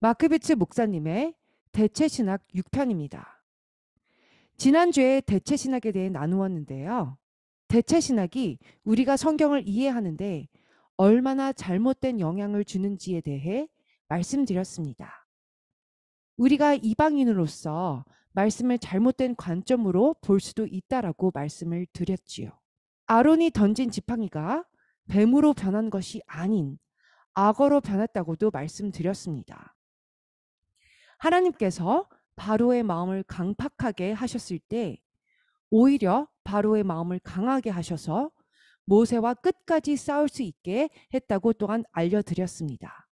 마크비츠 목사님의 대체신학 6편입니다. 지난주에 대체신학에 대해 나누었는데요. 대체신학이 우리가 성경을 이해하는데 얼마나 잘못된 영향을 주는지에 대해 말씀드렸습니다. 우리가 이방인으로서 말씀을 잘못된 관점으로 볼 수도 있다라고 말씀을 드렸지요. 아론이 던진 지팡이가 뱀으로 변한 것이 아닌 악어로 변했다고도 말씀드렸습니다. 하나님께서 바로의 마음을 강팍하게 하셨을 때 오히려 바로의 마음을 강하게 하셔서 모세와 끝까지 싸울 수 있게 했다고 또한 알려드렸습니다.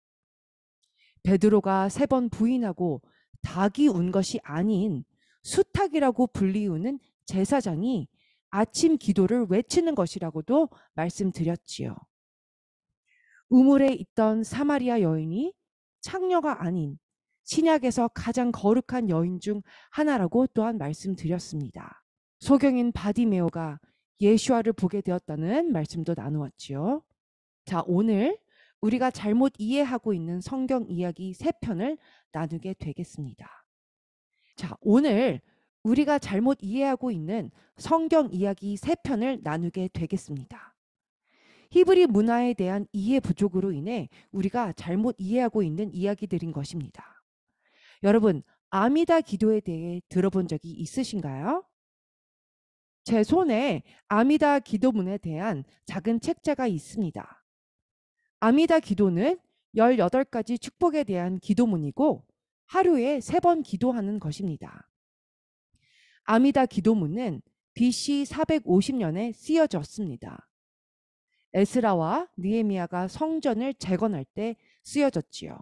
베드로가 3번 부인하고 닭이 운 것이 아닌 수탉이라고 불리우는 제사장이 아침 기도를 외치는 것이라고도 말씀드렸지요. 우물에 있던 사마리아 여인이 창녀가 아닌 신약에서 가장 거룩한 여인 중 하나라고 또한 말씀드렸습니다. 소경인 바디메오가 예수와를 보게 되었다는 말씀도 나누었지요. 자, 오늘 우리가 잘못 이해하고 있는 성경 이야기 3편을 나누게 되겠습니다. 자, 오늘 우리가 잘못 이해하고 있는 성경 이야기 3편을 나누게 되겠습니다. 히브리 문화에 대한 이해 부족으로 인해 우리가 잘못 이해하고 있는 이야기들인 것입니다. 여러분, 아미다 기도에 대해 들어본 적이 있으신가요? 제 손에 아미다 기도문에 대한 작은 책자가 있습니다. 아미다 기도는 18가지 축복에 대한 기도문이고 하루에 3번 기도하는 것입니다. 아미다 기도문은 BC 450년에 쓰여졌습니다. 에스라와 느헤미야가 성전을 재건할 때 쓰여졌지요.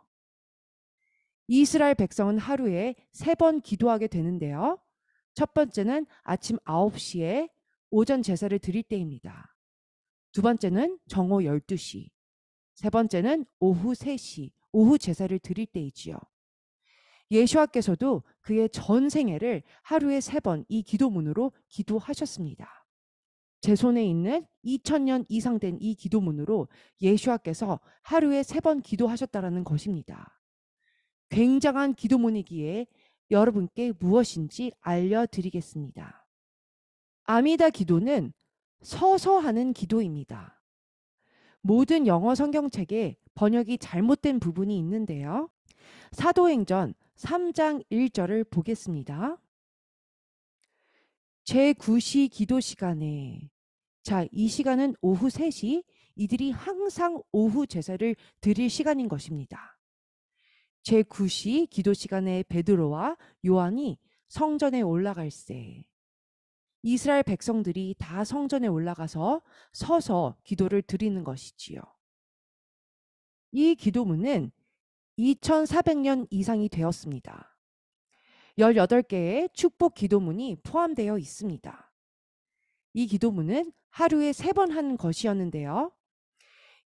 이스라엘 백성은 하루에 3번 기도하게 되는데요. 첫 번째는 아침 9시에 오전 제사를 드릴 때입니다. 두 번째는 정오 12시, 세 번째는 오후 3시, 오후 제사를 드릴 때이지요. 예수와께서도 그의 전 생애를 하루에 3번 이 기도문으로 기도하셨습니다. 제 손에 있는 2000년 이상 된 이 기도문으로 예수와께서 하루에 3번 기도하셨다라는 것입니다. 굉장한 기도문이기에 여러분께 무엇인지 알려드리겠습니다. 아미다 기도는 서서 하는 기도입니다. 모든 영어 성경책에 번역이 잘못된 부분이 있는데요. 사도행전 3장 1절을 보겠습니다. 제9시 기도 시간에, 자, 이 시간은 오후 3시, 이들이 항상 오후 제사를 드릴 시간인 것입니다. 제9시 기도 시간에 베드로와 요한이 성전에 올라갈새, 이스라엘 백성들이 다 성전에 올라가서 서서 기도를 드리는 것이지요. 이 기도문은 2400년 이상이 되었습니다. 18개의 축복 기도문이 포함되어 있습니다. 이 기도문은 하루에 3번 하는 것이었는데요.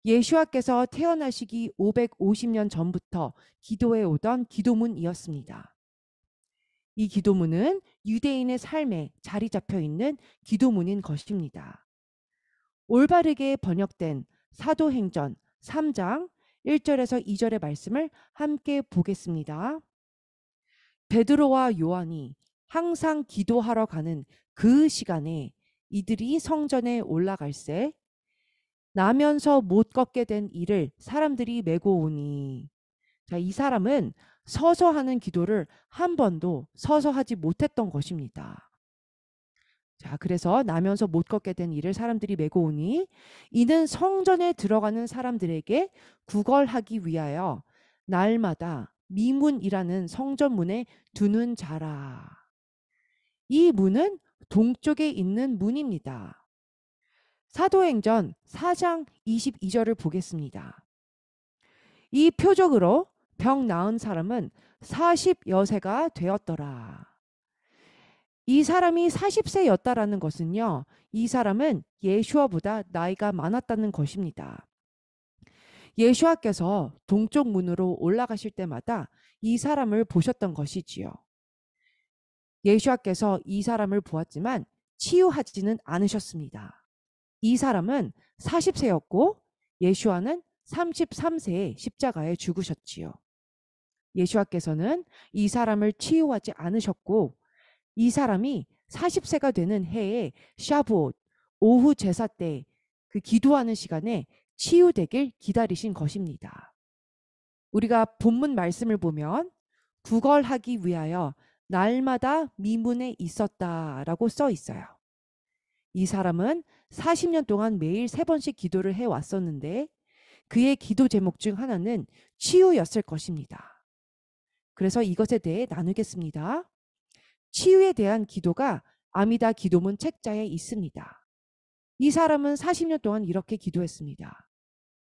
예수와께서 태어나시기 550년 전부터 기도해 오던 기도문이었습니다. 이 기도문은 유대인의 삶에 자리 잡혀 있는 기도문인 것입니다. 올바르게 번역된 사도행전 3장 1절에서 2절의 말씀을 함께 보겠습니다. 베드로와 요한이 항상 기도하러 가는 그 시간에 이들이 성전에 올라갈새 나면서 못 걷게 된 이를 사람들이 메고 오니, 자, 이 사람은 서서 하는 기도를 한 번도 서서 하지 못했던 것입니다. 자, 그래서 나면서 못 걷게 된 이를 사람들이 메고 오니 이는 성전에 들어가는 사람들에게 구걸하기 위하여 날마다 미문이라는 성전문에 두는 자라. 이 문은 동쪽에 있는 문입니다. 사도행전 4장 22절을 보겠습니다. 이 표적으로 병 나은 사람은 40여세가 되었더라. 이 사람이 40세였다라는 것은요, 이 사람은 예수와보다 나이가 많았다는 것입니다. 예수와께서 동쪽 문으로 올라가실 때마다 이 사람을 보셨던 것이지요. 예수와께서 이 사람을 보았지만 치유하지는 않으셨습니다. 이 사람은 40세였고 예수와는 33세에 십자가에 죽으셨지요. 예수와께서는 이 사람을 치유하지 않으셨고 이 사람이 40세가 되는 해에 샤브옷 오후 제사 때 그 기도하는 시간에 치유되길 기다리신 것입니다. 우리가 본문 말씀을 보면 구걸하기 위하여 날마다 미문에 있었다라고 써 있어요. 이 사람은 40년 동안 매일 3번씩 기도를 해왔었는데 그의 기도 제목 중 하나는 치유였을 것입니다. 그래서 이것에 대해 나누겠습니다. 치유에 대한 기도가 아미다 기도문 책자에 있습니다. 이 사람은 40년 동안 이렇게 기도했습니다.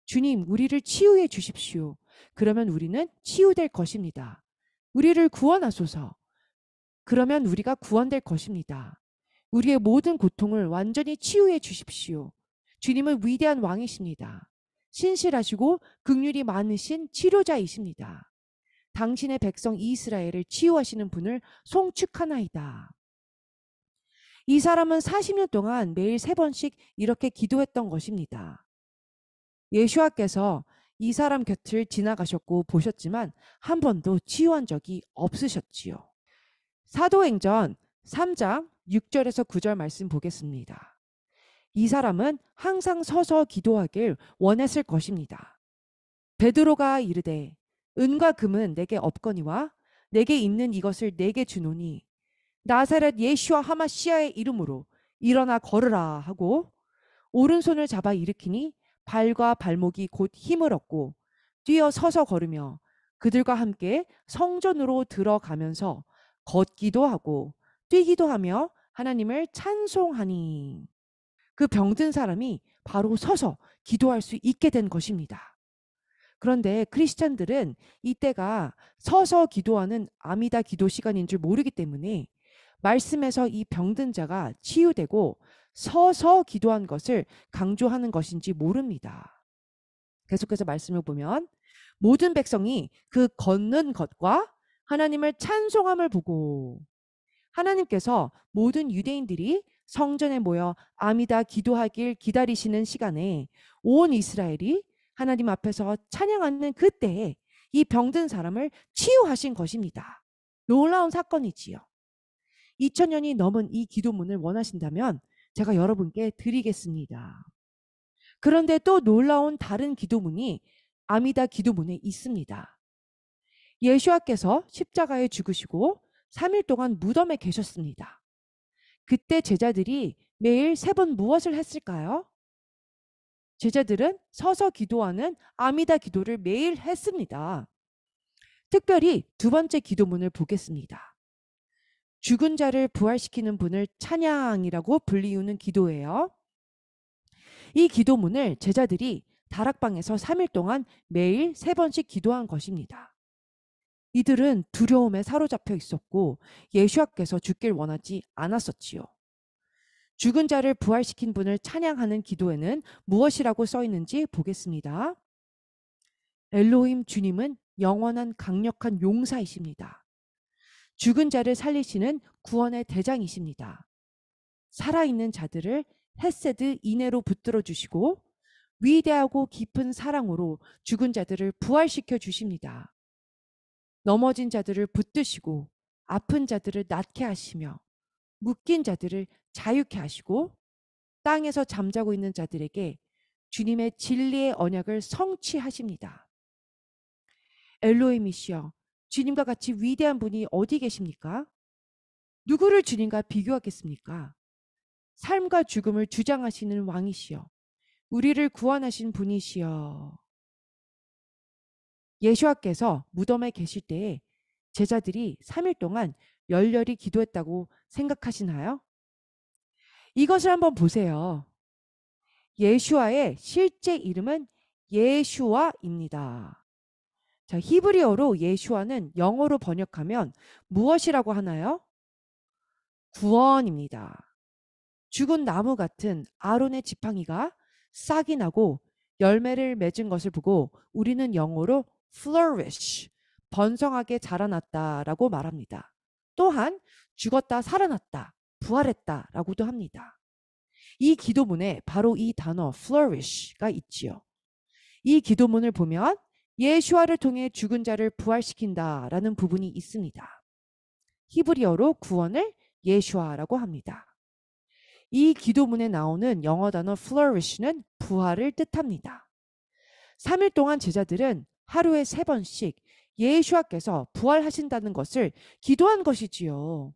주님, 우리를 치유해 주십시오. 그러면 우리는 치유될 것입니다. 우리를 구원하소서. 그러면 우리가 구원될 것입니다. 우리의 모든 고통을 완전히 치유해 주십시오. 주님은 위대한 왕이십니다. 신실하시고 긍휼이 많으신 치료자이십니다. 당신의 백성 이스라엘을 치유하시는 분을 송축하나이다. 이 사람은 40년 동안 매일 3번씩 이렇게 기도했던 것입니다. 예수와께서 이 사람 곁을 지나가셨고 보셨지만 한 번도 치유한 적이 없으셨지요. 사도행전 3장 6절에서 9절 말씀 보겠습니다. 이 사람은 항상 서서 기도하길 원했을 것입니다. 베드로가 이르되 은과 금은 내게 없거니와 내게 있는 이것을 내게 주노니 나사렛 예수와 하마시아의 이름으로 일어나 걸으라 하고 오른손을 잡아 일으키니 발과 발목이 곧 힘을 얻고 뛰어 서서 걸으며 그들과 함께 성전으로 들어가면서 걷기도 하고 뛰기도 하며 하나님을 찬송하니 그 병든 사람이 바로 서서 기도할 수 있게 된 것입니다. 그런데 크리스찬들은 이때가 서서 기도하는 아미다 기도 시간인 줄 모르기 때문에 말씀에서 이 병든 자가 치유되고 서서 기도한 것을 강조하는 것인지 모릅니다. 계속해서 말씀을 보면 모든 백성이 그 걷는 것과 하나님을 찬송함을 보고 하나님께서 모든 유대인들이 성전에 모여 아미다 기도하길 기다리시는 시간에 온 이스라엘이 하나님 앞에서 찬양하는 그때에 이 병든 사람을 치유하신 것입니다. 놀라운 사건이지요. 2000년이 넘은 이 기도문을 원하신다면 제가 여러분께 드리겠습니다. 그런데 또 놀라운 다른 기도문이 아미다 기도문에 있습니다. 예수와께서 십자가에 죽으시고 3일 동안 무덤에 계셨습니다. 그때 제자들이 매일 3번 무엇을 했을까요? 제자들은 서서 기도하는 아미다 기도를 매일 했습니다. 특별히 2번째 기도문을 보겠습니다. 죽은 자를 부활시키는 분을 찬양이라고 불리우는 기도예요. 이 기도문을 제자들이 다락방에서 3일 동안 매일 3번씩 기도한 것입니다. 이들은 두려움에 사로잡혀 있었고 예수와께서 죽길 원하지 않았었지요. 죽은 자를 부활시킨 분을 찬양하는 기도에는 무엇이라고 써 있는지 보겠습니다. 엘로힘 주님은 영원한 강력한 용사이십니다. 죽은 자를 살리시는 구원의 대장이십니다. 살아있는 자들을 헤세드 인애로 붙들어 주시고 위대하고 깊은 사랑으로 죽은 자들을 부활시켜 주십니다. 넘어진 자들을 붙드시고 아픈 자들을 낫게 하시며 묶인 자들을 자유케 하시고 땅에서 잠자고 있는 자들에게 주님의 진리의 언약을 성취하십니다. 엘로힘이시여, 주님과 같이 위대한 분이 어디 계십니까? 누구를 주님과 비교하겠습니까? 삶과 죽음을 주장하시는 왕이시여, 우리를 구원하신 분이시여. 예수와께서 무덤에 계실 때에 제자들이 3일 동안 열렬히 기도했다고 생각하시나요? 이것을 한번 보세요. 예수와의 실제 이름은 예슈아입니다. 자, 히브리어로 예슈아는 영어로 번역하면 무엇이라고 하나요? 구원입니다. 죽은 나무 같은 아론의 지팡이가 싹이 나고 열매를 맺은 것을 보고 우리는 영어로 flourish, 번성하게 자라났다라고 말합니다. 또한 죽었다 살아났다, 부활했다라고도 합니다. 이 기도문에 바로 이 단어 flourish가 있지요. 이 기도문을 보면 예수아를 통해 죽은 자를 부활시킨다라는 부분이 있습니다. 히브리어로 구원을 예수아라고 합니다. 이 기도문에 나오는 영어 단어 flourish는 부활을 뜻합니다. 3일 동안 제자들은 하루에 3번씩 예수아께서 부활하신다는 것을 기도한 것이지요.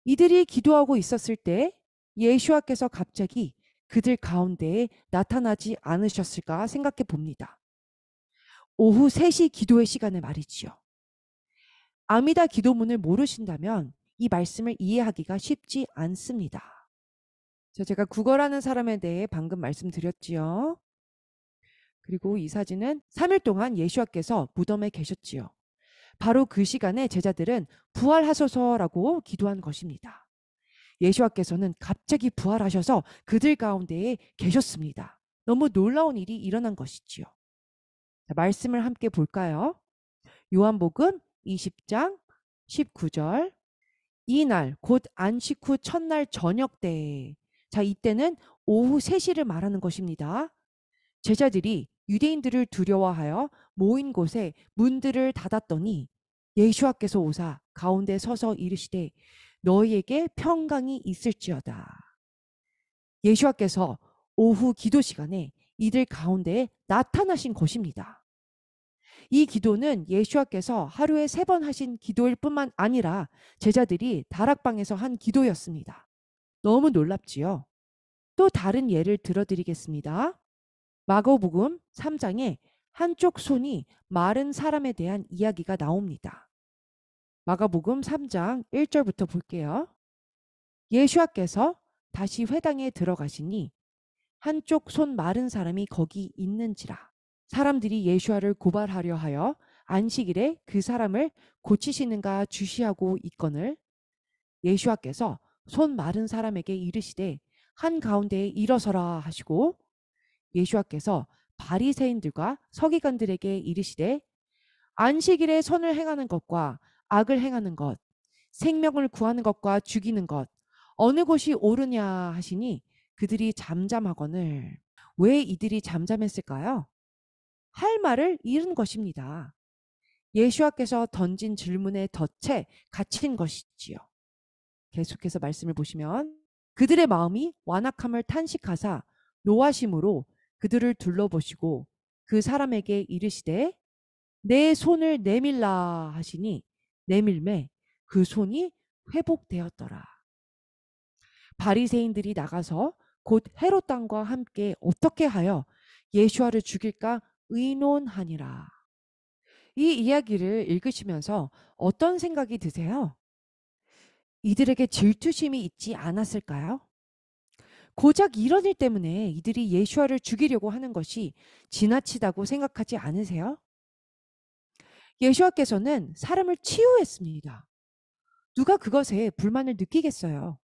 이들이 기도하고 있었을 때 예수아께서 갑자기 그들 가운데에 나타나지 않으셨을까 생각해 봅니다. 오후 3시 기도의 시간에 말이지요. 아미다 기도문을 모르신다면 이 말씀을 이해하기가 쉽지 않습니다. 제가 국어라는 사람에 대해 방금 말씀드렸지요. 그리고 이 사진은 3일 동안 예수아께서 무덤에 계셨지요. 바로 그 시간에 제자들은 부활하소서라고 기도한 것입니다. 예수아께서는 갑자기 부활하셔서 그들 가운데에 계셨습니다. 너무 놀라운 일이 일어난 것이지요. 자, 말씀을 함께 볼까요? 요한복음 20장 19절. 이날 곧 안식 후 첫날 저녁 때에, 자, 이때는 오후 3시를 말하는 것입니다. 제자들이 유대인들을 두려워하여 모인 곳에 문들을 닫았더니 예수와께서 오사 가운데 서서 이르시되 너희에게 평강이 있을지어다. 예수와께서 오후 기도 시간에 이들 가운데에 나타나신 것입니다. 이 기도는 예수와께서 하루에 3번 하신 기도일 뿐만 아니라 제자들이 다락방에서 한 기도였습니다. 너무 놀랍지요? 또 다른 예를 들어드리겠습니다. 마가복음 3장에 한쪽 손이 마른 사람에 대한 이야기가 나옵니다. 마가복음 3장 1절부터 볼게요. 예수와께서 다시 회당에 들어가시니 한쪽 손 마른 사람이 거기 있는지라. 사람들이 예수와를 고발하려 하여 안식일에 그 사람을 고치시는가 주시하고 있거늘 예수와께서 손 마른 사람에게 이르시되 한가운데에 일어서라 하시고 예수와께서 바리새인들과 서기관들에게 이르시되 안식일에 선을 행하는 것과 악을 행하는 것, 생명을 구하는 것과 죽이는 것 어느 것이 옳으냐 하시니 그들이 잠잠하거늘. 왜 이들이 잠잠했을까요? 할 말을 잃은 것입니다. 예수와께서 던진 질문에 덫에 갇힌 것이지요. 계속해서 말씀을 보시면 그들의 마음이 완악함을 탄식하사 노하심으로 그들을 둘러보시고 그 사람에게 이르시되 내 손을 내밀라 하시니 내밀매 그 손이 회복되었더라. 바리새인들이 나가서 곧 헤롯 왕과 함께 어떻게 하여 예수와를 죽일까 의논하니라. 이 이야기를 읽으시면서 어떤 생각이 드세요? 이들에게 질투심이 있지 않았을까요? 고작 이런 일 때문에 이들이 예수와를 죽이려고 하는 것이 지나치다고 생각하지 않으세요? 예수와께서는 사람을 치유했습니다. 누가 그것에 불만을 느끼겠어요?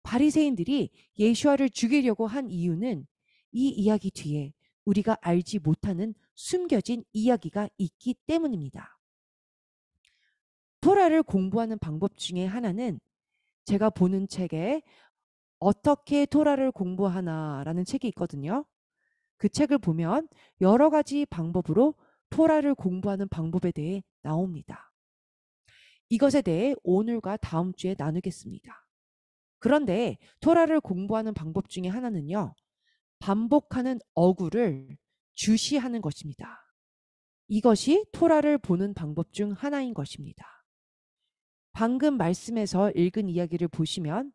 바리새인들이 예수와를 죽이려고 한 이유는 이 이야기 뒤에 우리가 알지 못하는 숨겨진 이야기가 있기 때문입니다. 토라를 공부하는 방법 중에 하나는 제가 보는 책에 어떻게 토라를 공부하나라는 책이 있거든요. 그 책을 보면 여러 가지 방법으로 토라를 공부하는 방법에 대해 나옵니다. 이것에 대해 오늘과 다음 주에 나누겠습니다. 그런데 토라를 공부하는 방법 중에 하나는요. 반복하는 어구를 주시하는 것입니다. 이것이 토라를 보는 방법 중 하나인 것입니다. 방금 말씀에서 읽은 이야기를 보시면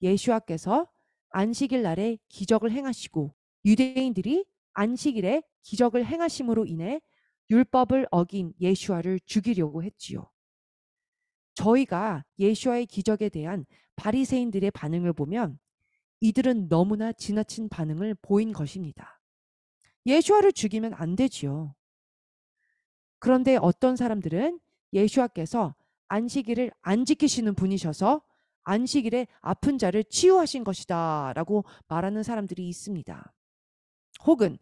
예수와께서 안식일 날에 기적을 행하시고 유대인들이 안식일에 기적을 행하심으로 인해 율법을 어긴 예수와를 죽이려고 했지요. 저희가 예수와의 기적에 대한 바리새인들의 반응을 보면 이들은 너무나 지나친 반응을 보인 것입니다. 예수와를 죽이면 안 되지요. 그런데 어떤 사람들은 예수와께서 안식일을 안 지키시는 분이셔서 안식일에 아픈 자를 치유하신 것이다 라고 말하는 사람들이 있습니다. 혹은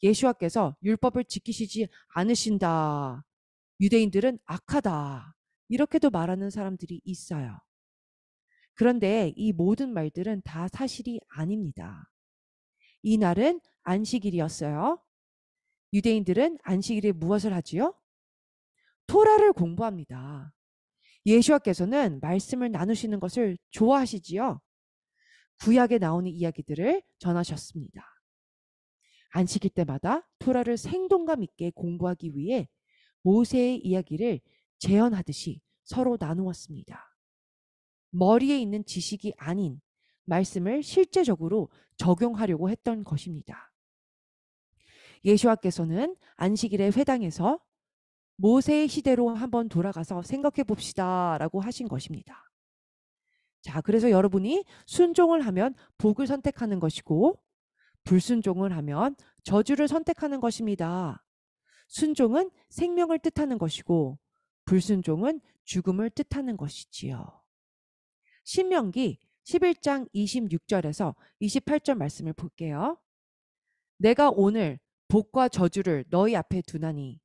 예수와께서 율법을 지키시지 않으신다. 유대인들은 악하다. 이렇게도 말하는 사람들이 있어요. 그런데 이 모든 말들은 다 사실이 아닙니다. 이 날은 안식일이었어요. 유대인들은 안식일에 무엇을 하지요? 토라를 공부합니다. 예수와께서는 말씀을 나누시는 것을 좋아하시지요. 구약에 나오는 이야기들을 전하셨습니다. 안식일 때마다 토라를 생동감 있게 공부하기 위해 모세의 이야기를 재현하듯이 서로 나누었습니다. 머리에 있는 지식이 아닌 말씀을 실제적으로 적용하려고 했던 것입니다. 예수와께서는 안식일의 회당에서 모세의 시대로 한번 돌아가서 생각해 봅시다 라고 하신 것입니다. 자, 그래서 여러분이 순종을 하면 복을 선택하는 것이고 불순종을 하면 저주를 선택하는 것입니다. 순종은 생명을 뜻하는 것이고 불순종은 죽음을 뜻하는 것이지요. 신명기 11장 26절에서 28절 말씀을 볼게요. 내가 오늘 복과 저주를 너희 앞에 두나니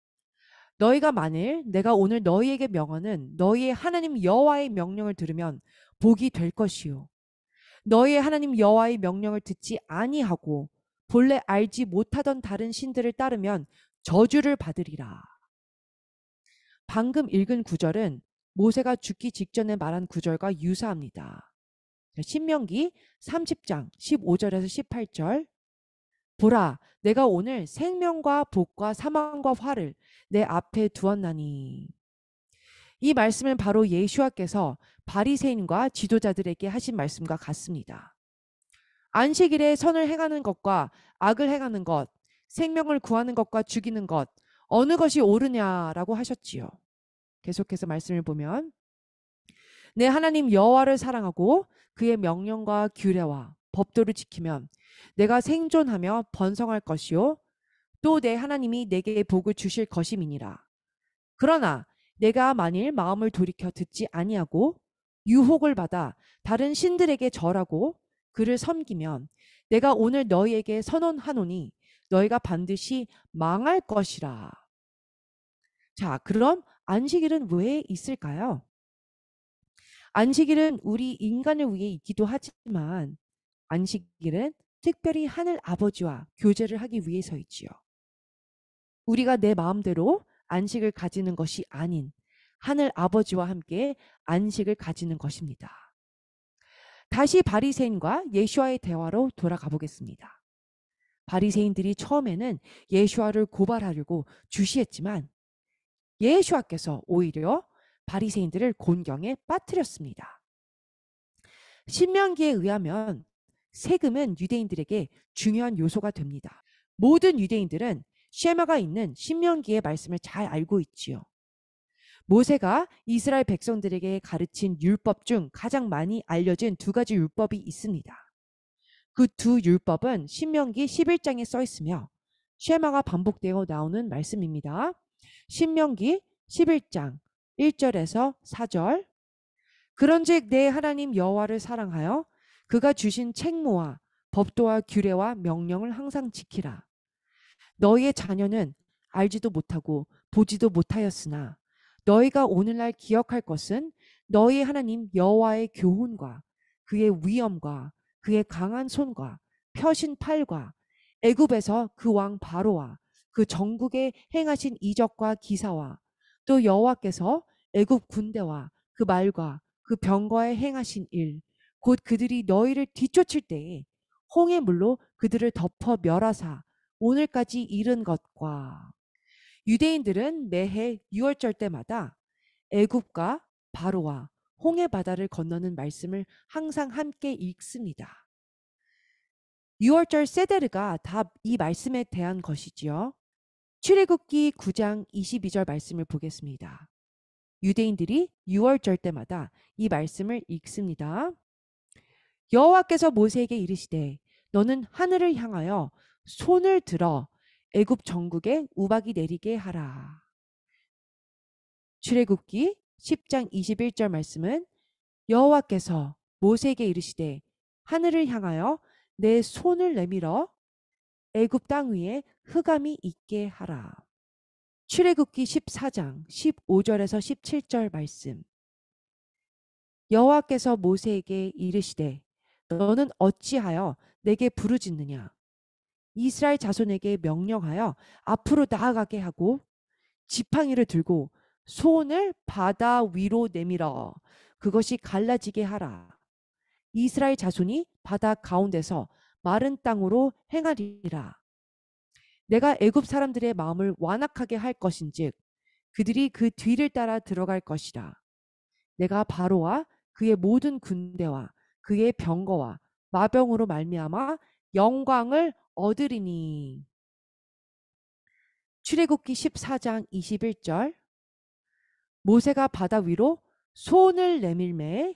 너희가 만일 내가 오늘 너희에게 명하는 너희의 하나님 여호와의 명령을 들으면 복이 될 것이요. 너희의 하나님 여호와의 명령을 듣지 아니하고 본래 알지 못하던 다른 신들을 따르면 저주를 받으리라. 방금 읽은 구절은 모세가 죽기 직전에 말한 구절과 유사합니다. 신명기 30장 15절에서 18절. 보라, 내가 오늘 생명과 복과 사망과 화를 내 앞에 두었나니. 이 말씀은 바로 예수와께서 바리새인과 지도자들에게 하신 말씀과 같습니다. 안식일에 선을 행하는 것과 악을 행하는 것, 생명을 구하는 것과 죽이는 것, 어느 것이 옳으냐라고 하셨지요. 계속해서 말씀을 보면 내 하나님 여호와를 사랑하고 그의 명령과 규례와 법도를 지키면 내가 생존하며 번성할 것이요 또 내 하나님이 내게 복을 주실 것임이니라. 그러나 내가 만일 마음을 돌이켜 듣지 아니하고 유혹을 받아 다른 신들에게 절하고 그를 섬기면 내가 오늘 너희에게 선언하노니 너희가 반드시 망할 것이라. 자, 그럼 안식일은 왜 있을까요? 안식일은 우리 인간을 위해 있기도 하지만 안식일은 특별히 하늘 아버지와 교제를 하기 위해서이지요. 우리가 내 마음대로 안식을 가지는 것이 아닌 하늘 아버지와 함께 안식을 가지는 것입니다. 다시 바리새인과 예수와의 대화로 돌아가 보겠습니다. 바리새인들이 처음에는 예수와를 고발하려고 주시했지만 예수와께서 오히려 바리새인들을 곤경에 빠뜨렸습니다. 신명기에 의하면 세금은 유대인들에게 중요한 요소가 됩니다. 모든 유대인들은 쉐마가 있는 신명기의 말씀을 잘 알고 있지요. 모세가 이스라엘 백성들에게 가르친 율법 중 가장 많이 알려진 두 가지 율법이 있습니다. 그 두 율법은 신명기 11장에 써 있으며 쉐마가 반복되어 나오는 말씀입니다. 신명기 11장 1절에서 4절. 그런즉 내 하나님 여호와를 사랑하여 그가 주신 책무와 법도와 규례와 명령을 항상 지키라. 너희의 자녀는 알지도 못하고 보지도 못하였으나 너희가 오늘날 기억할 것은 너희 하나님 여호와의 교훈과 그의 위엄과 그의 강한 손과 펴신 팔과 애굽에서 그 왕 바로와 그 전국에 행하신 이적과 기사와 또 여호와께서 애굽 군대와 그 말과 그 병거에 행하신 일 곧 그들이 너희를 뒤쫓을 때에 홍해 물로 그들을 덮어 멸하사 오늘까지 이른 것과. 유대인들은 매해 6월절 때마다 애굽과 바로와 홍해 바다를 건너는 말씀을 항상 함께 읽습니다. 6월절 세데르가 다 이 말씀에 대한 것이지요. 출애굽기 9장 22절 말씀을 보겠습니다. 유대인들이 6월절 때마다 이 말씀을 읽습니다. 여호와께서 모세에게 이르시되 너는 하늘을 향하여 손을 들어 애굽 전국에 우박이 내리게 하라. 출애굽기 10장 21절 말씀은 여호와께서 모세에게 이르시되 하늘을 향하여 내 손을 내밀어 애굽 땅 위에 흑암이 있게 하라. 출애굽기 14장 15절에서 17절 말씀. 여호와께서 모세에게 이르시되 너는 어찌하여 내게 부르짖느냐 이스라엘 자손에게 명령하여 앞으로 나아가게 하고 지팡이를 들고 손을 바다 위로 내밀어 그것이 갈라지게 하라. 이스라엘 자손이 바다 가운데서 마른 땅으로 행하리라. 내가 애굽 사람들의 마음을 완악하게 할 것인즉 그들이 그 뒤를 따라 들어갈 것이라. 내가 바로와 그의 모든 군대와 그의 병거와 마병으로 말미암아 영광을 얻으리니. 출애굽기 14장 21절. 모세가 바다 위로 손을 내밀매.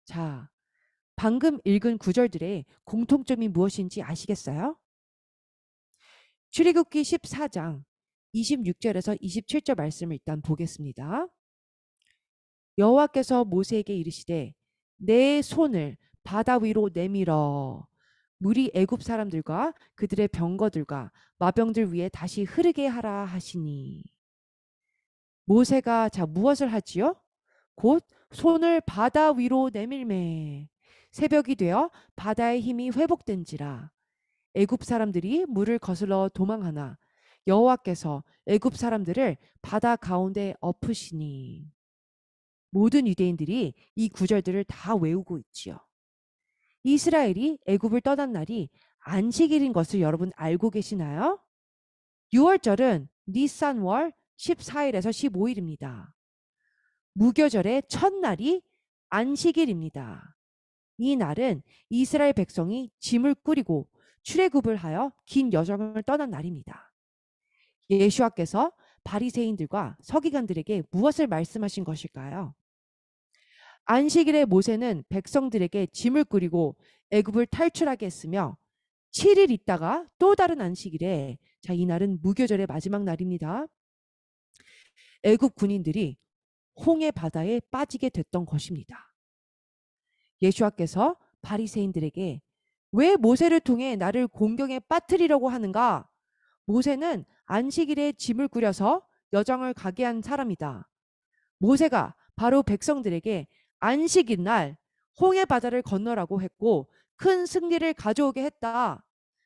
자, 방금 읽은 구절들의 공통점이 무엇인지 아시겠어요? 출애굽기 14장 26절에서 27절 말씀을 일단 보겠습니다. 여호와께서 모세에게 이르시되 내 손을 바다 위로 내밀어 물이 애굽 사람들과 그들의 병거들과 마병들 위에 다시 흐르게 하라 하시니. 모세가 무엇을 하지요? 곧 손을 바다 위로 내밀매. 새벽이 되어 바다의 힘이 회복된지라. 애굽 사람들이 물을 거슬러 도망하나 여호와께서 애굽 사람들을 바다 가운데 엎으시니. 모든 유대인들이 이 구절들을 다 외우고 있지요. 이스라엘이 애굽을 떠난 날이 안식일인 것을 여러분 알고 계시나요? 6월절은 니산월 14일에서 15일입니다. 무교절의 첫날이 안식일입니다. 이 날은 이스라엘 백성이 짐을 꾸리고 출애굽을 하여 긴 여정을 떠난 날입니다. 예수와께서 바리새인들과 서기관들에게 무엇을 말씀하신 것일까요? 안식일에 모세는 백성들에게 짐을 꾸리고 애굽을 탈출하게 했으며 7일 있다가 또 다른 안식일에 이날은 무교절의 마지막 날입니다. 애굽 군인들이 홍해 바다에 빠지게 됐던 것입니다. 예수와께서 바리새인들에게 왜 모세를 통해 나를 공경에 빠뜨리려고 하는가? 모세는 안식일에 짐을 꾸려서 여정을 가게 한 사람이다. 모세가 바로 백성들에게 안식일 날 홍해 바다를 건너라고 했고 큰 승리를 가져오게 했다.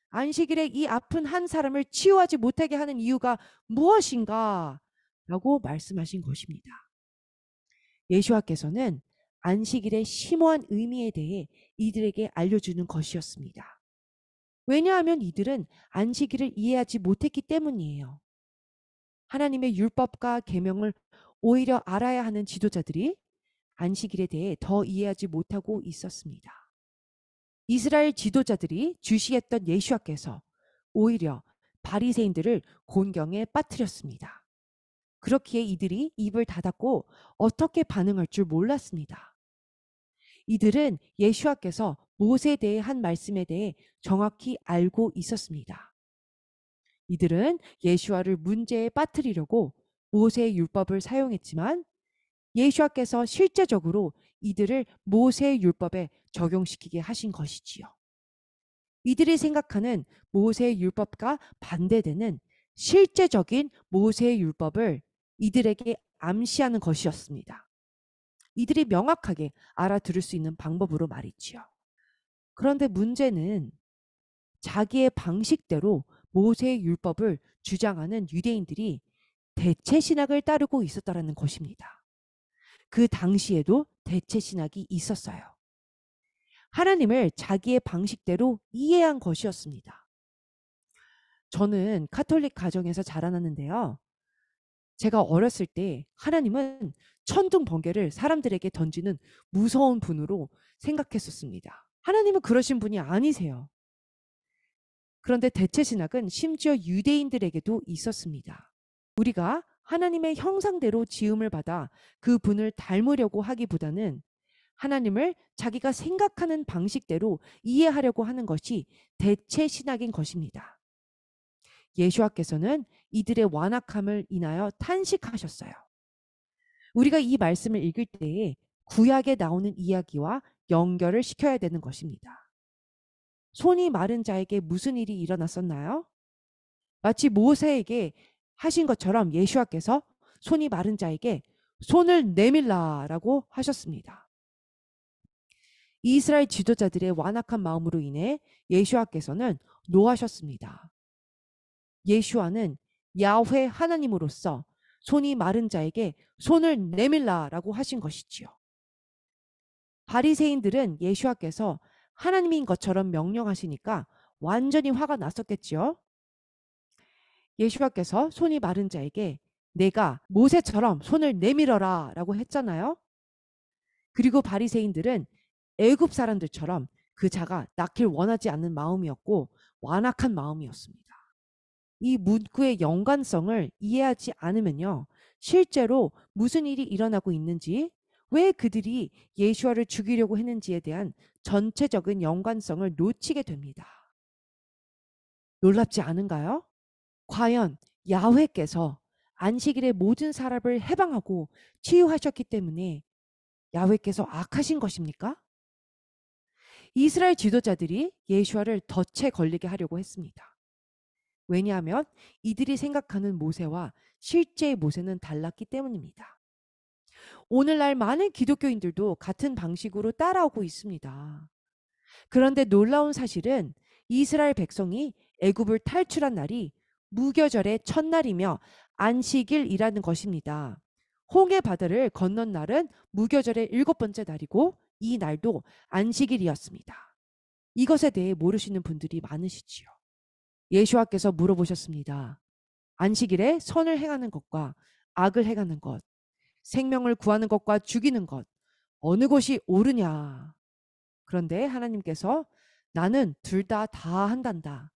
안식일에 이 아픈 한 사람을 치유하지 못하게 하는 이유가 무엇인가? 라고 말씀하신 것입니다. 예수와께서는 안식일의 심오한 의미에 대해 이들에게 알려주는 것이었습니다. 왜냐하면 이들은 안식일을 이해하지 못했기 때문이에요. 하나님의 율법과 계명을 오히려 알아야 하는 지도자들이 안식일에 대해 더 이해하지 못하고 있었습니다. 이스라엘 지도자들이 주시했던 예수와께서 오히려 바리새인들을 곤경에 빠뜨렸습니다. 그렇기에 이들이 입을 닫았고 어떻게 반응할 줄 몰랐습니다. 이들은 예수와께서 모세에 대해 한 말씀에 대해 정확히 알고 있었습니다. 이들은 예수와를 문제에 빠뜨리려고 모세의 율법을 사용했지만 예수와께서 실제적으로 이들을 모세의 율법에 적용시키게 하신 것이지요. 이들이 생각하는 모세의 율법과 반대되는 실제적인 모세의 율법을 이들에게 암시하는 것이었습니다. 이들이 명확하게 알아들을 수 있는 방법으로 말이지요. 그런데 문제는 자기의 방식대로 모세의 율법을 주장하는 유대인들이 대체 신학을 따르고 있었다는 것입니다. 그 당시에도 대체 신학이 있었어요. 하나님을 자기의 방식대로 이해한 것이었습니다. 저는 카톨릭 가정에서 자라났는데요. 제가 어렸을 때 하나님은 천둥 번개를 사람들에게 던지는 무서운 분으로 생각했었습니다. 하나님은 그러신 분이 아니세요. 그런데 대체 신학은 심지어 유대인들에게도 있었습니다. 우리가 하나님의 형상대로 지음을 받아 그 분을 닮으려고 하기보다는 하나님을 자기가 생각하는 방식대로 이해하려고 하는 것이 대체 신학인 것입니다. 예수와께서는 이들의 완악함을 인하여 탄식하셨어요. 우리가 이 말씀을 읽을 때에 구약에 나오는 이야기와 연결을 시켜야 되는 것입니다. 손이 마른 자에게 무슨 일이 일어났었나요? 마치 모세에게 하신 것처럼 예수와께서 손이 마른 자에게 손을 내밀라라고 하셨습니다. 이스라엘 지도자들의 완악한 마음으로 인해 예수와께서는 노하셨습니다. 예수와는 야훼 하나님으로서 손이 마른 자에게 손을 내밀라라고 하신 것이지요. 바리새인들은 예수와께서 하나님인 것처럼 명령하시니까 완전히 화가 났었겠지요. 예수와께서 손이 마른 자에게 내가 모세처럼 손을 내밀어라 라고 했잖아요. 그리고 바리새인들은 애굽 사람들처럼 그 자가 낫길 원하지 않는 마음이었고 완악한 마음이었습니다. 이 문구의 연관성을 이해하지 않으면요, 실제로 무슨 일이 일어나고 있는지, 왜 그들이 예수와를 죽이려고 했는지에 대한 전체적인 연관성을 놓치게 됩니다. 놀랍지 않은가요? 과연 야훼께서 안식일에 모든 사람을 해방하고 치유하셨기 때문에 야훼께서 악하신 것입니까? 이스라엘 지도자들이 예수와를 덫에 걸리게 하려고 했습니다. 왜냐하면 이들이 생각하는 모세와 실제의 모세는 달랐기 때문입니다. 오늘날 많은 기독교인들도 같은 방식으로 따라오고 있습니다. 그런데 놀라운 사실은 이스라엘 백성이 애굽을 탈출한 날이 무교절의 첫날이며 안식일이라는 것입니다. 홍해 바다를 건넌 날은 무교절의 7번째 날이고 이 날도 안식일이었습니다. 이것에 대해 모르시는 분들이 많으시지요. 예수와께서 물어보셨습니다. 안식일에 선을 행하는 것과 악을 행하는 것, 생명을 구하는 것과 죽이는 것, 어느 것이 옳으냐? 그런데 하나님께서 나는 둘 다 한단다.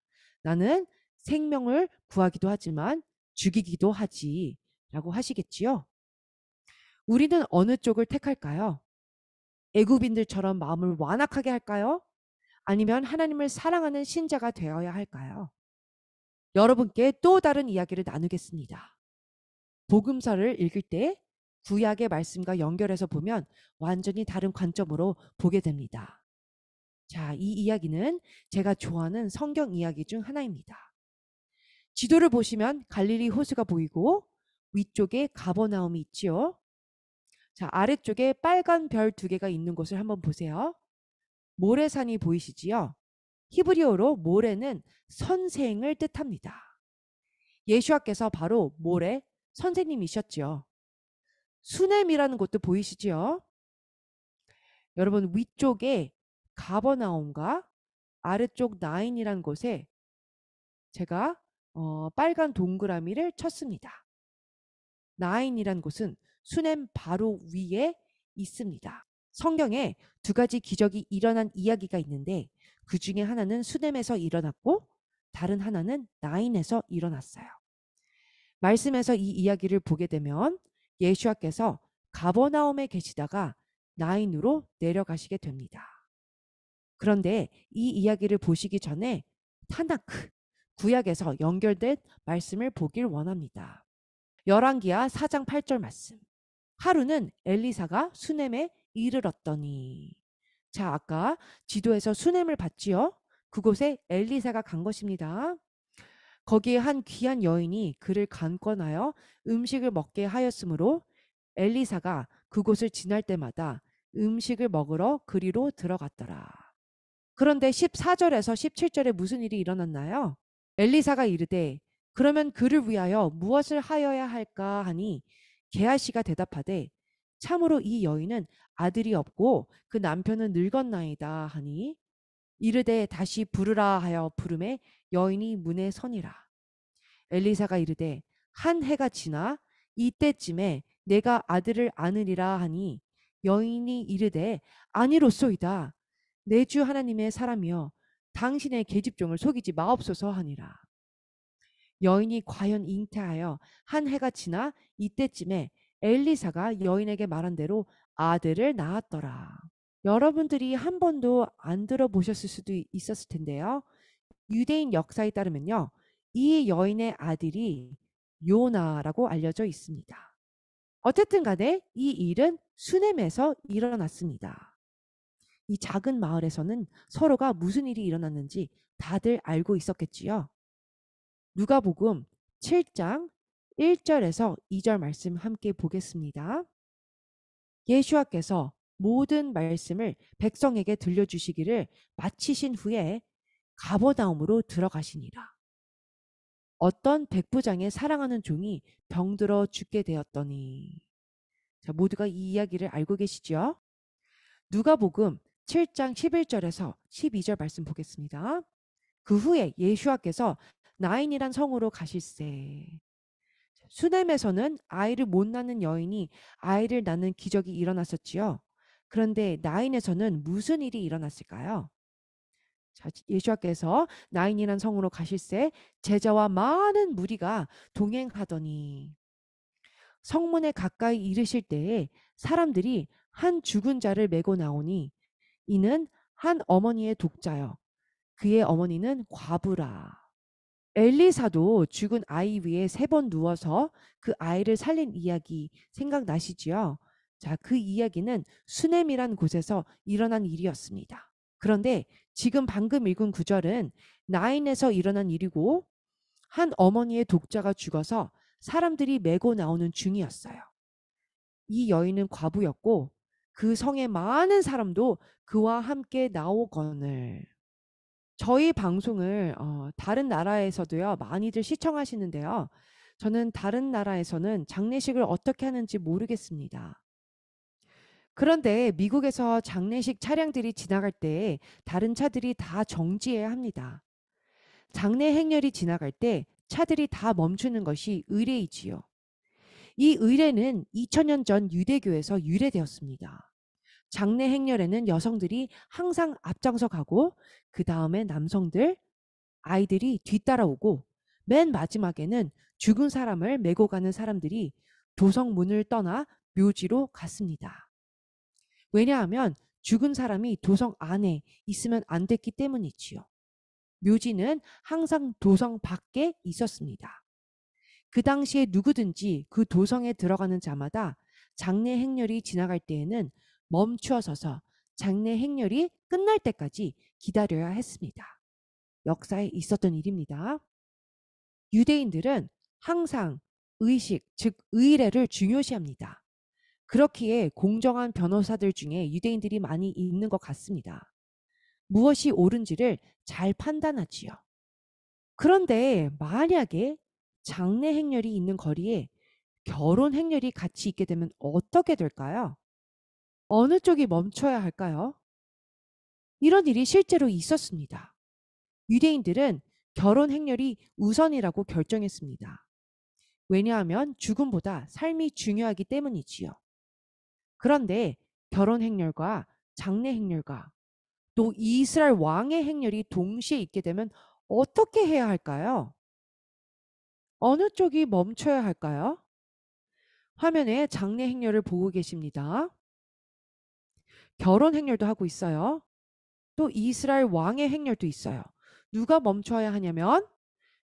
나는 생명을 구하기도 하지만 죽이기도 하지. 라고 하시겠지요. 우리는 어느 쪽을 택할까요? 애굽인들처럼 마음을 완악하게 할까요? 아니면 하나님을 사랑하는 신자가 되어야 할까요? 여러분께 또 다른 이야기를 나누겠습니다. 복음서를 읽을 때 구약의 말씀과 연결해서 보면 완전히 다른 관점으로 보게 됩니다. 자, 이 이야기는 제가 좋아하는 성경 이야기 중 하나입니다. 지도를 보시면 갈릴리 호수가 보이고 위쪽에 가버나움이 있지요. 자, 아래쪽에 빨간 별 2개가 있는 곳을 한번 보세요. 모래산이 보이시지요? 히브리어로 모래는 선생을 뜻합니다. 예수와께서 바로 모래 선생님이셨지요. 수넴이라는 곳도 보이시지요? 여러분, 위쪽에 가버나움과 아래쪽 나인이라는 곳에 제가 빨간 동그라미를 쳤습니다. 나인이란 곳은 수넴 바로 위에 있습니다. 성경에 2가지 기적이 일어난 이야기가 있는데 그 중에 하나는 수넴에서 일어났고 다른 하나는 나인에서 일어났어요. 말씀에서 이 이야기를 보게 되면 예수와께서 가버나움에 계시다가 나인으로 내려가시게 됩니다. 그런데 이 이야기를 보시기 전에 타나크, 구약에서 연결된 말씀을 보길 원합니다. 열왕기하 4장 8절 말씀. 하루는 엘리사가 수넴에 이르렀더니. 자, 아까 지도에서 수넴을 봤지요? 그곳에 엘리사가 간 것입니다. 거기에 한 귀한 여인이 그를 간권하여 음식을 먹게 하였으므로 엘리사가 그곳을 지날 때마다 음식을 먹으러 그리로 들어갔더라. 그런데 14절에서 17절에 무슨 일이 일어났나요? 엘리사가 이르되 그러면 그를 위하여 무엇을 하여야 할까 하니 게하시가 대답하되 참으로 이 여인은 아들이 없고 그 남편은 늙었나이다 하니 이르되 다시 부르라 하여 부르매 여인이 문에 서니라. 엘리사가 이르되 한 해가 지나 이때쯤에 내가 아들을 안으리라 하니 여인이 이르되 아니로소이다. 내 주 하나님의 사람이여 당신의 계집종을 속이지 마옵소서 하니라. 여인이 과연 잉태하여 한 해가 지나 이때쯤에 엘리사가 여인에게 말한 대로 아들을 낳았더라. 여러분들이 한 번도 안 들어보셨을 수도 있었을 텐데요. 유대인 역사에 따르면요. 이 여인의 아들이 요나라고 알려져 있습니다. 어쨌든 간에 이 일은 수넴에서 일어났습니다. 이 작은 마을에서는 서로가 무슨 일이 일어났는지 다들 알고 있었겠지요. 누가복음 7장 1절에서 2절 말씀 함께 보겠습니다. 예수와께서 모든 말씀을 백성에게 들려주시기를 마치신 후에 가버나움으로 들어가시니라. 어떤 백부장의 사랑하는 종이 병들어 죽게 되었더니. 자, 모두가 이 이야기를 알고 계시죠? 누가복음 7장 11절에서 12절 말씀 보겠습니다. 그 후에 예수와께서 나인이란 성으로 가실새. 수넴에서는 아이를 못 낳는 여인이 아이를 낳는 기적이 일어났었지요. 그런데 나인에서는 무슨 일이 일어났을까요? 자, 예수와께서 나인이란 성으로 가실새 제자와 많은 무리가 동행하더니 성문에 가까이 이르실 때에 사람들이 한 죽은 자를 메고 나오니 이는 한 어머니의 독자여 그의 어머니는 과부라. 엘리사도 죽은 아이 위에 3번 누워서 그 아이를 살린 이야기 생각나시지요? 자, 그 이야기는 수넴이란 곳에서 일어난 일이었습니다. 그런데 지금 방금 읽은 구절은 나인에서 일어난 일이고 한 어머니의 독자가 죽어서 사람들이 메고 나오는 중이었어요. 이 여인은 과부였고 그 성의 많은 사람도 그와 함께 나오거늘. 저희 방송을 다른 나라에서도요 많이들 시청하시는데요. 저는 다른 나라에서는 장례식을 어떻게 하는지 모르겠습니다. 그런데 미국에서 장례식 차량들이 지나갈 때 다른 차들이 다 정지해야 합니다. 장례 행렬이 지나갈 때 차들이 다 멈추는 것이 의례이지요. 이 의례는 2000년 전 유대교에서 유래되었습니다. 장례 행렬에는 여성들이 항상 앞장서 가고 그 다음에 남성들, 아이들이 뒤따라오고 맨 마지막에는 죽은 사람을 메고 가는 사람들이 도성문을 떠나 묘지로 갔습니다. 왜냐하면 죽은 사람이 도성 안에 있으면 안 됐기 때문이지요. 묘지는 항상 도성 밖에 있었습니다. 그 당시에 누구든지 그 도성에 들어가는 자마다 장례 행렬이 지나갈 때에는 멈추어 서서 장례 행렬이 끝날 때까지 기다려야 했습니다. 역사에 있었던 일입니다. 유대인들은 항상 의식, 즉 의례를 중요시합니다. 그렇기에 공정한 변호사들 중에 유대인들이 많이 있는 것 같습니다. 무엇이 옳은지를 잘 판단하지요. 그런데 만약에 장례 행렬이 있는 거리에 결혼 행렬이 같이 있게 되면 어떻게 될까요? 어느 쪽이 멈춰야 할까요? 이런 일이 실제로 있었습니다. 유대인들은 결혼 행렬이 우선이라고 결정했습니다. 왜냐하면 죽음보다 삶이 중요하기 때문이지요. 그런데 결혼 행렬과 장례 행렬과 또 이스라엘 왕의 행렬이 동시에 있게 되면 어떻게 해야 할까요? 어느 쪽이 멈춰야 할까요? 화면에 장례 행렬을 보고 계십니다. 결혼 행렬도 하고 있어요. 또 이스라엘 왕의 행렬도 있어요. 누가 멈춰야 하냐면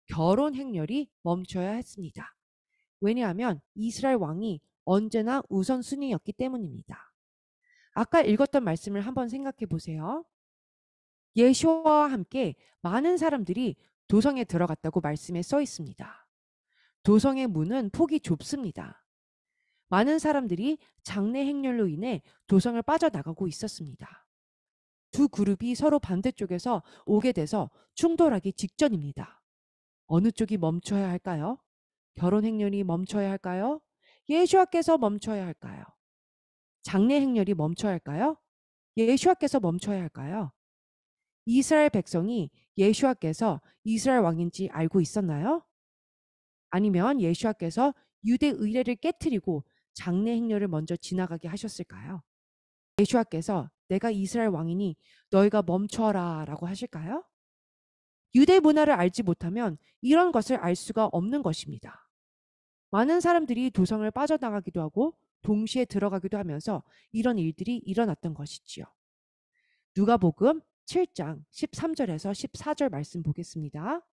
결혼 행렬이 멈춰야 했습니다. 왜냐하면 이스라엘 왕이 언제나 우선순위였기 때문입니다. 아까 읽었던 말씀을 한번 생각해 보세요. 예수와 함께 많은 사람들이 도성에 들어갔다고 말씀에 써 있습니다. 도성의 문은 폭이 좁습니다. 많은 사람들이 장례 행렬로 인해 도성을 빠져나가고 있었습니다. 두 그룹이 서로 반대쪽에서 오게 돼서 충돌하기 직전입니다. 어느 쪽이 멈춰야 할까요? 결혼 행렬이 멈춰야 할까요? 예수와께서 멈춰야 할까요? 장례 행렬이 멈춰야 할까요? 예수와께서 멈춰야 할까요? 이스라엘 백성이 예수와께서 이스라엘 왕인지 알고 있었나요? 아니면 예수와께서 유대 의례를 깨뜨리고 장례 행렬을 먼저 지나가게 하셨을까요? 예수와께서 내가 이스라엘 왕이니 너희가 멈춰라 라고 하실까요? 유대 문화를 알지 못하면 이런 것을 알 수가 없는 것입니다. 많은 사람들이 도성을 빠져나가기도 하고 동시에 들어가기도 하면서 이런 일들이 일어났던 것이지요. 누가복음 7장 13절에서 14절 말씀 보겠습니다.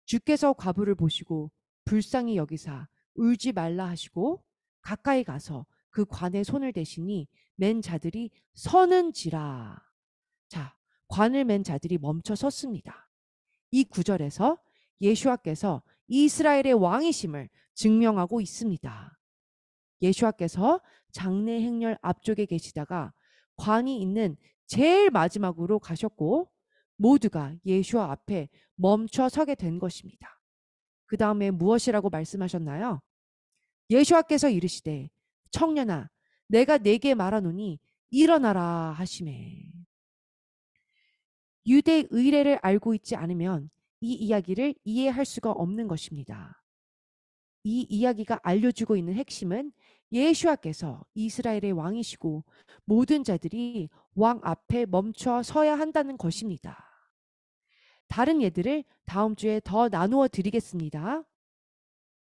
주께서 과부를 보시고 불쌍히 여기사 울지 말라 하시고 가까이 가서 그 관에 손을 대시니 맨 자들이 서는지라. 자, 관을 맨 자들이 멈춰 섰습니다. 이 구절에서 예수와께서 이스라엘의 왕이심을 증명하고 있습니다. 예수와께서 장례 행렬 앞쪽에 계시다가 관이 있는 제일 마지막으로 가셨고 모두가 예수와 앞에 멈춰 서게 된 것입니다. 그 다음에 무엇이라고 말씀하셨나요? 예수와께서 이르시되 청년아 내가 네게 말하노니 일어나라 하시매. 유대 의례를 알고 있지 않으면 이 이야기를 이해할 수가 없는 것입니다. 이 이야기가 알려주고 있는 핵심은 예수와께서 이스라엘의 왕이시고 모든 자들이 왕 앞에 멈춰 서야 한다는 것입니다. 다른 예들을 다음 주에 더 나누어 드리겠습니다.